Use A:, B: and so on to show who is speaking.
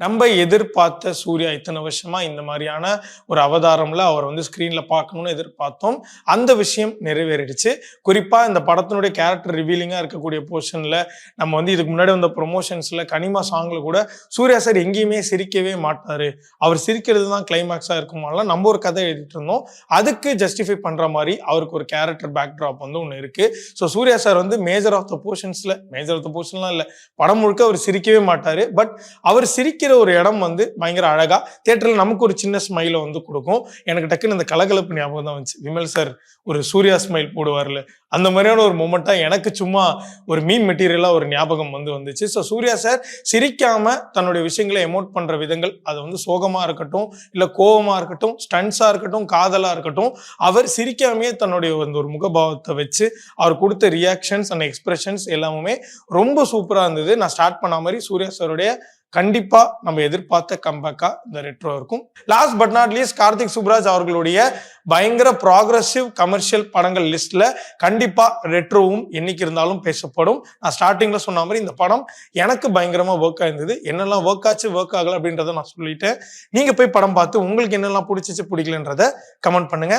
A: நம்ம எதிர்பார்த்த சூர்யா இத்தனை வருஷமா இந்த மாதிரியான ஒரு அவதாரம்ல அவர் வந்து ஸ்கிரீன்ல பார்க்கணும்னு எதிர்பார்த்தோம். அந்த விஷயம் நிறைவேறிடுச்சு. குறிப்பா இந்த படத்தினுடைய கேரக்டர் ரிவீலிங்கா இருக்கக்கூடிய போர்ஷன்ல நம்ம வந்து இதுக்கு முன்னாடி வந்த ப்ரொமோஷன்ஸ்ல கனிமா சாங்ல கூட சூர்யா சார் எங்கேயுமே சிரிக்கவே மாட்டாரு, அவர் சிரிக்கிறது தான் கிளைமேக்ஸா இருக்குமாலாம் நம்ம ஒரு கதை எழுதிட்டு இருந்தோம். அதுக்கு ஜஸ்டிஃபை பண்ற மாதிரி அவருக்கு ஒரு கேரக்டர் பேக் ட்ராப் வந்து ஒன்று இருக்கு. ஸோ சூர்யா சார் வந்து மேஜர் ஆஃப் த போர்ஷன்ஸ்லாம் இல்லை, படம் முழுக்க அவர் சிரிக்கவே மாட்டாரு. பட் அவர் சிரிக்கிற ஒரு இடம் வந்து பயங்கர அழகா தியேட்டர்ல நமக்கு ஒரு சின்ன ஸ்மைல வந்து கொடுக்கும். எனக்கு டக்குன்னு இந்த கலகலப்பு ஞாபகம் தான் வந்துச்சு. விமல் சார் ஒரு சூர்யா ஸ்மைல் போடுவார்ல, அந்த மாதிரியான ஒரு மொமெண்டா எனக்கு சும்மா ஒரு மீம் மெட்டீரியலா ஒரு ஞாபகம் வந்து வந்துச்சு. ஸோ சூர்யா சார் சிரிக்காம தன்னுடைய விஷயங்களை எமோட் பண்ற விதங்கள், அது வந்து சோகமா இருக்கட்டும், இல்ல கோபமா இருக்கட்டும், ஸ்டன்ஸா இருக்கட்டும், காதலா இருக்கட்டும், அவர் சிரிக்காமையே தன்னுடைய ஒரு முகபாவத்தை வச்சு அவர் கொடுத்த ரியாக்ஷன்ஸ் அண்ட் எக்ஸ்பிரஷன்ஸ் எல்லாமே ரொம்ப சூப்பரா இருந்தது. நான் ஸ்டார்ட் பண்ண மாதிரி சூர்யா சாருடைய கண்டிப்பா நம்ம எதிர்பார்த்த கம்பேக்கா இந்த ரெட்ரோ இருக்கும். Last but not least Karthik Subbaraj அவர்களுடைய பயங்கர ப்ராக்ரசிவ் கமர்ஷியல் படங்கள் லிஸ்ட்ல கண்டிப்பா ரெட்ரோவும் என்னைக்கு இருந்தாலும் பேசப்படும். நான் ஸ்டார்டிங்ல சொன்ன மாதிரி இந்த படம் எனக்கு பயங்கரமா ஒர்க் ஆயிருந்தது. என்னெல்லாம் ஒர்க் ஆச்சு ஒர்க் ஆகல அப்படின்றத நான் சொல்லிட்டேன். நீங்க போய் படம் பார்த்து உங்களுக்கு என்னெல்லாம் பிடிச்சிச்சு பிடிக்கலன்றத கமெண்ட் பண்ணுங்க.